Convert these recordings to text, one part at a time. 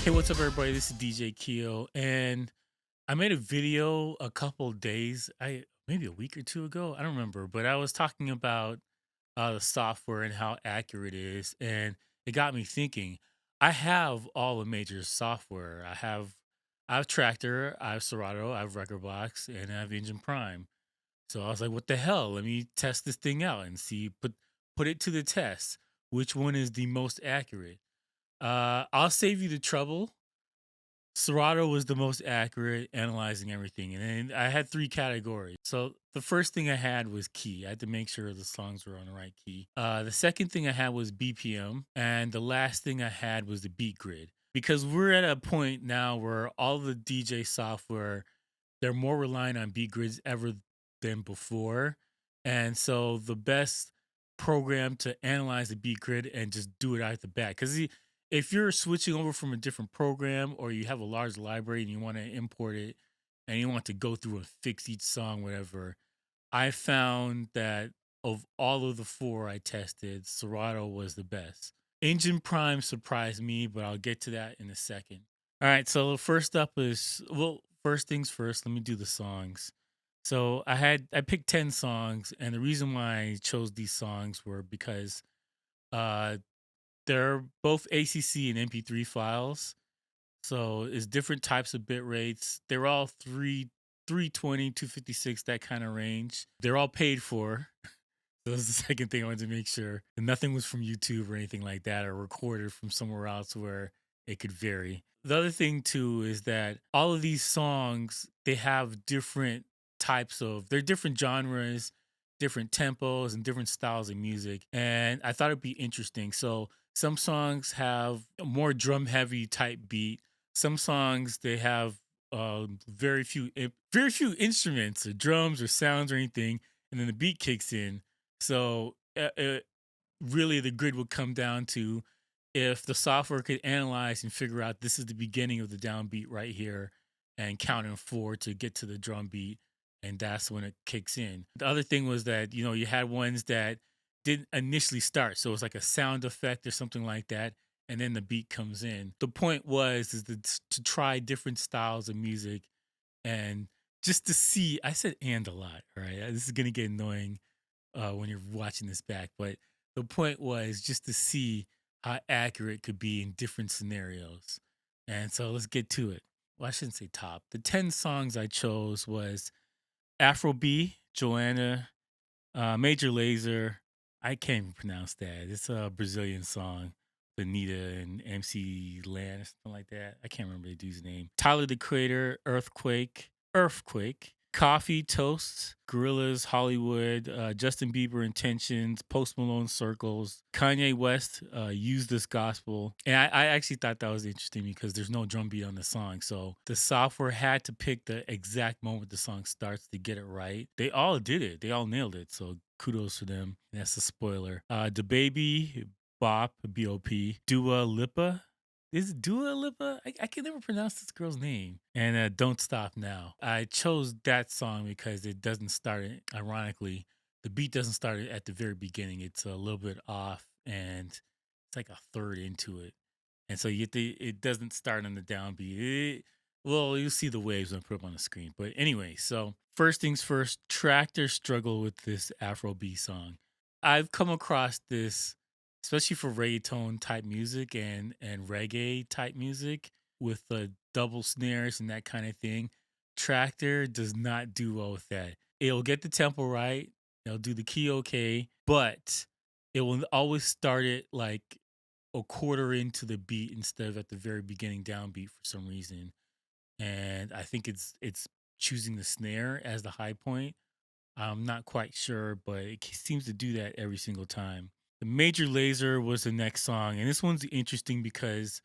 Hey, what's up, everybody? This is DJ Keo, and I made a video a couple days, I maybe a week or two ago. I don't remember, but I was talking about the software and how accurate it is, and it got me thinking. I have all the major software. I have Traktor, I have Serato, I have Rekordbox, and I have Engine Prime. So I was like, "What the hell? Let me test this thing out and see put it to the test. Which one is the most accurate?" I'll save you the trouble. Serato was the most accurate, analyzing everything. And then I had three categories. So the first thing I had was key. I had to make sure the songs were on the right key. The second thing I had was BPM. And the last thing I had was the beat grid. Because we're at a point now where all the DJ software, they're more reliant on beat grids ever than before. And so the best program to analyze the beat grid and just do it out the bat. Because if you're switching over from a different program or you have a large library and you want to import it and you want to go through and fix each song, whatever, I found that of all of the four I tested, Serato was the best. Engine Prime surprised me, but I'll get to that in a second. All right, so first up is, well, first things first, let me do the songs. So I picked 10 songs, and the reason why I chose these songs were because uh they're both ACC and MP3 files. So it's different types of bit rates. They're all 320, 256, that kind of range. They're all paid for. So that's the second thing I wanted to make sure. And nothing was from YouTube or anything like that or recorded from somewhere else where it could vary. The other thing too is that all of these songs, they have different they're different genres, different tempos, and different styles of music. And I thought it'd be interesting. So some songs have a more drum heavy type beat. Some songs they have very few instruments or drums or sounds or anything, and then the beat kicks in. So really, the grid would come down to if the software could analyze and figure out this is the beginning of the downbeat right here, and count in four to get to the drum beat, and that's when it kicks in. The other thing was that you had ones that didn't initially start, so it's like a sound effect or something like that, and then the beat comes in. The point was is to try different styles of music and just to see. I said and a lot, right? This is gonna get annoying when you're watching this back. But the point was just to see how accurate it could be in different scenarios. And so let's get to it. Well, I shouldn't say top. The 10 songs I chose was Afro B, Joanna, Major Lazer. I can't even pronounce that. It's a Brazilian song. Anita and MC Land or something like that. I can't remember the dude's name. Tyler the Creator, Earthquake, Coffee, Toast, Gorillas, Hollywood, Justin Bieber, Intentions, Post Malone, Circles, Kanye West, Use This Gospel. And I actually thought that was interesting because there's no drum beat on the song. So the software had to pick the exact moment the song starts to get it right. They all did it. They all nailed it. So kudos to them. That's a spoiler. The Baby, Bop, Dua Lipa. Is it Dua Lipa? I can never pronounce this girl's name. And Don't Stop Now. I chose that song because it doesn't start, ironically, the beat doesn't start at the very beginning. It's a little bit off and it's like a third into it. And so it doesn't start on the downbeat. Well, you'll see the waves when I put them on the screen. But anyway, so first things first, Tractor struggle with this Afro B song. I've come across this, especially for reggaeton type music and reggae type music with the double snares and that kind of thing. Tractor does not do well with that. It'll get the tempo right. It'll do the key okay, but it will always start it like a quarter into the beat instead of at the very beginning downbeat for some reason. And I think it's choosing the snare as the high point. I'm not quite sure, but it seems to do that every single time. The Major Lazer was the next song, and this one's interesting because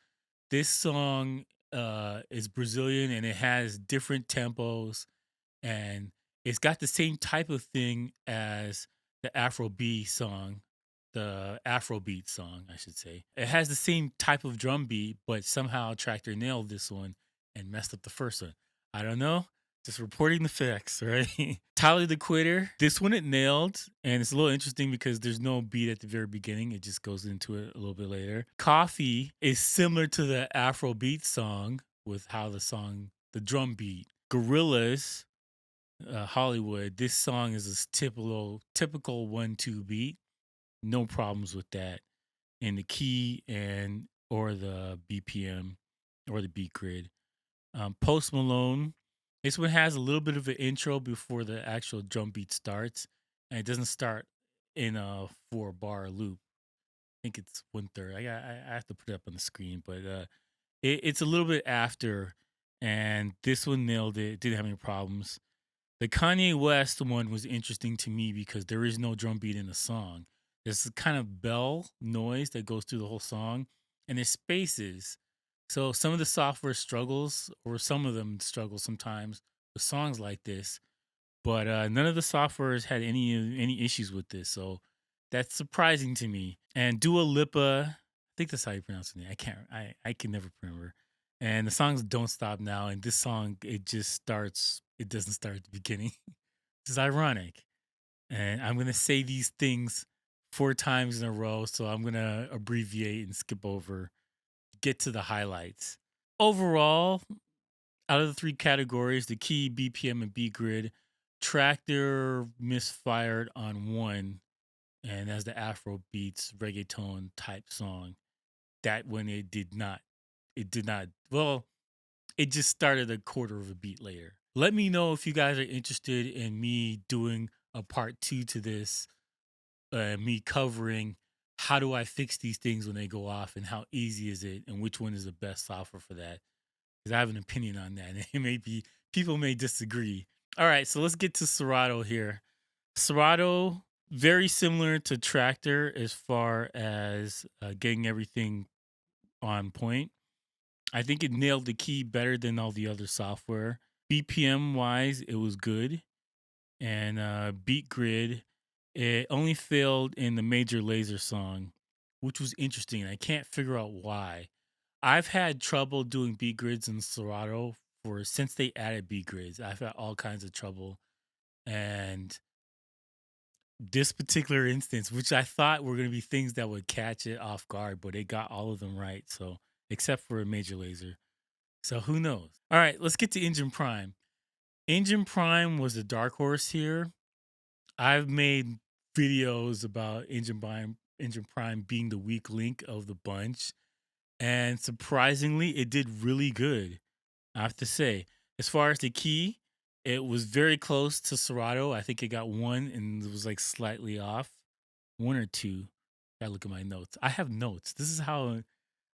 this song is Brazilian and it has different tempos, and it's got the same type of thing as the Afrobeat song, I should say. It has the same type of drum beat, but somehow Tractor nailed this one and messed up the first one. I don't know. Just reporting the facts, right? Tyler the Quitter. This one it nailed, and it's a little interesting because there's no beat at the very beginning. It just goes into it a little bit later. Coffee is similar to the Afro beat song with how the drum beat. Gorillas, Hollywood. This song is a typical 1-2 beat. No problems with that in the key and or the BPM or the beat grid. Post Malone. This one has a little bit of an intro before the actual drum beat starts, and it doesn't start in a 4-bar loop. I think it's 1/3. I have to put it up on the screen, but it's a little bit after, and this one nailed it. Didn't have any problems. The Kanye West one was interesting to me because there is no drum beat in the song. There's a kind of bell noise that goes through the whole song, and there's spaces. So some of the software struggles, or some of them struggle sometimes with songs like this. But none of the softwares had any issues with this, so that's surprising to me. And Dua Lipa, I think that's how you pronounce it. I can never remember. And the songs don't stop now. And this song, it just starts. It doesn't start at the beginning. It's ironic. And I'm gonna say these things 4 times in a row, so I'm gonna abbreviate and skip over. Get to the highlights. Overall, out of the 3 categories, the key, BPM, and beat grid, Traktor misfired on one, and as the Afro beats reggaeton type song. That one it did not. Well, it just started a quarter of a beat later. Let me know if you guys are interested in me doing a part 2 to this, me covering how do I fix these things when they go off, and how easy is it, and which one is the best software for that. Because I have an opinion on that, and it may be people may disagree. All right, so let's get to Serato here. Serato, very similar to Traktor as far as getting everything on point. I think it nailed the key better than all the other software. BPM wise, it was good, and beat grid, it only failed in the Major Lazer song, which was interesting. I can't figure out why. I've had trouble doing beat grids in Serato for since they added beat grids. I've had all kinds of trouble, and this particular instance, which I thought were going to be things that would catch it off guard, but it got all of them right. So except for a Major Lazer. So who knows? All right, let's get to Engine Prime. Engine Prime was the dark horse here. I've made videos about Engine Prime being the weak link of the bunch, and surprisingly, it did really good. I have to say, as far as the key, it was very close to Serato. I think it got one and it was like slightly off, 1 or 2. Gotta look at my notes. I have notes. This is how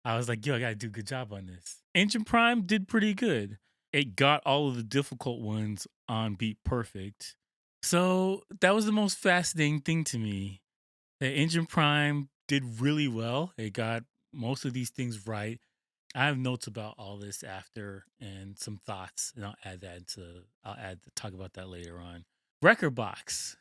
I was like, yo, I gotta do a good job on this. Engine Prime did pretty good. It got all of the difficult ones on beat perfect. So that was the most fascinating thing to me. That Engine Prime did really well. It got most of these things right. I have notes about all this after and some thoughts, and talk about that later on. Rekordbox.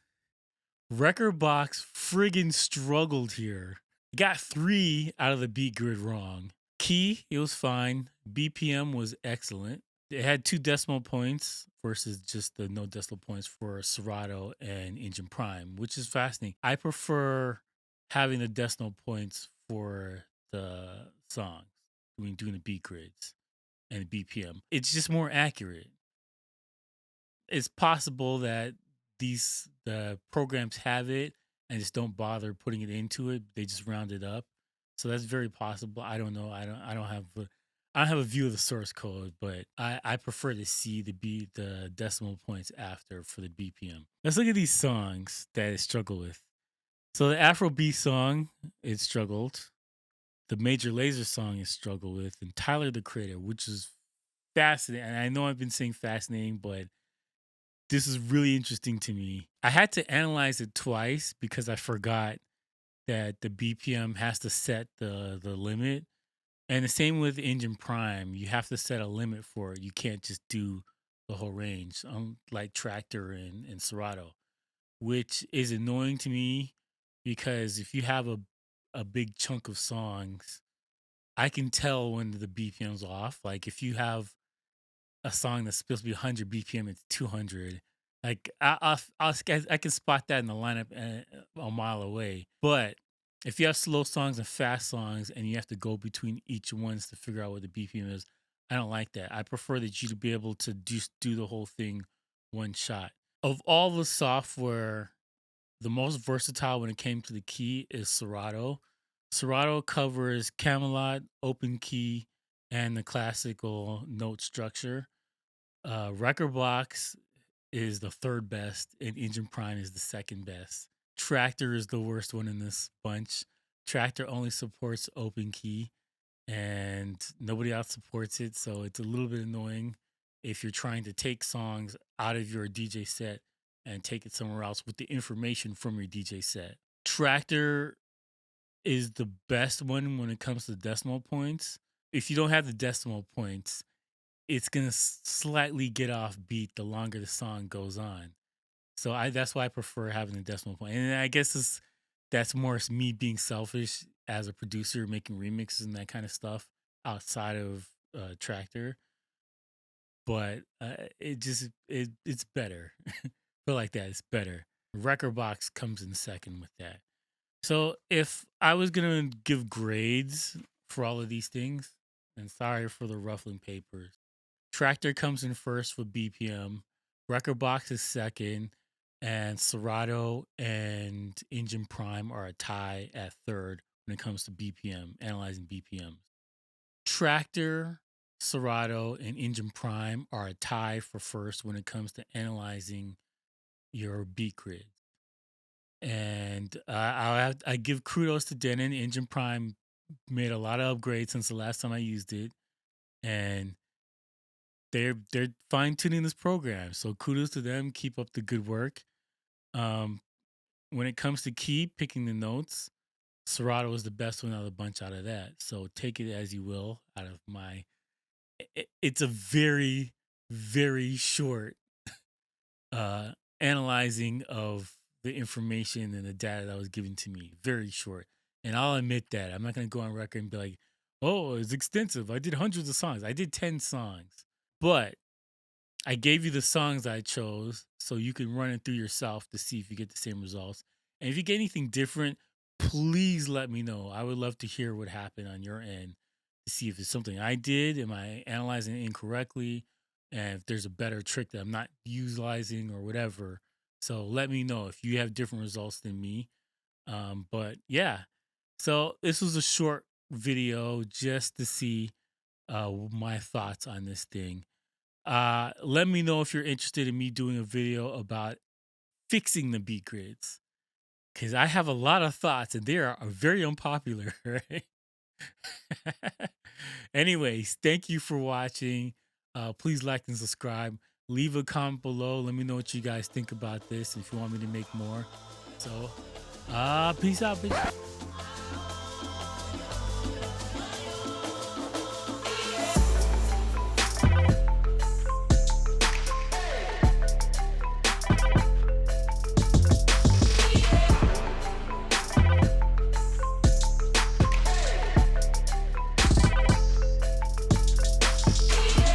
Rekordbox friggin' struggled here. Got 3 out of the beat grid wrong. Key, it was fine. BPM was excellent. It had 2 decimal points versus just the no decimal points for Serato and Engine Prime, which is fascinating. I prefer having the decimal points for the songs when doing the beat grids and BPM. It's just more accurate. It's possible that the programs have it and just don't bother putting it into it. They just round it up. So that's very possible. I don't know. I don't have a view of the source code, but I prefer to see the decimal points after for the BPM. Let's look at these songs that it struggled with. So the Afrobeat song, it struggled. The Major Lazer song it struggled with, and Tyler the Creator, which is fascinating. And I know I've been saying fascinating, but this is really interesting to me. I had to analyze it twice because I forgot that the BPM has to set the limit. And the same with Engine Prime, you have to set a limit for it. You can't just do the whole range, like Traktor and Serato, which is annoying to me because if you have a big chunk of songs, I can tell when the BPM's off. Like if you have a song that's supposed to be 100 BPM, it's 200. Like I can spot that in the lineup a mile away. But if you have slow songs and fast songs, and you have to go between each ones to figure out what the BPM is, I don't like that. I prefer that you to be able to just do the whole thing one shot. Of all the software, the most versatile when it came to the key is Serato. Serato covers Camelot, open key, and the classical note structure. Rekordbox is the third best, and Engine Prime is the second best. Traktor is the worst one in this bunch. Traktor only supports open key, and nobody else supports it, so it's a little bit annoying if you're trying to take songs out of your DJ set and take it somewhere else with the information from your DJ set. Traktor is the best one when it comes to decimal points. If you don't have the decimal points, it's gonna slightly get off beat the longer the song goes on. So that's why I prefer having the decimal point. And I guess that's more me being selfish as a producer making remixes and that kind of stuff outside of Traktor. But it's better. Feel like that it's better. Rekordbox comes in second with that. So if I was gonna give grades for all of these things, and sorry for the ruffling papers, Traktor comes in first with BPM, Rekordbox is second, and Serato and Engine Prime are a tie at third when it comes to BPM, analyzing BPM. Traktor, Serato, and Engine Prime are a tie for first when it comes to analyzing your beat grid. And I give kudos to Denon. Engine Prime made a lot of upgrades since the last time I used it, and they're fine tuning this program. So kudos to them. Keep up the good work. Um, when it comes to key picking the notes, Serato is the best one out of the bunch out of that. So take it as you will. Out of my, it's a very very short analyzing of the information and the data that was given to me. Very short. And I'll admit that. I'm not going to go on record and be like, oh, it's extensive. I did hundreds of songs. I did 10 songs. But I gave you the songs I chose so you can run it through yourself to see if you get the same results. And if you get anything different, please let me know. I would love to hear what happened on your end to see if it's something I did. Am I analyzing it incorrectly? And if there's a better trick that I'm not utilizing or whatever. So let me know if you have different results than me. But yeah, so this was a short video just to see my thoughts on this thing. Let me know if you're interested in me doing a video about fixing the beat grids, because I have a lot of thoughts and they are very unpopular, right? Anyways, thank you for watching. Please like and subscribe. Leave a comment below. Let me know what you guys think about this if you want me to make more. So, peace out, bitch.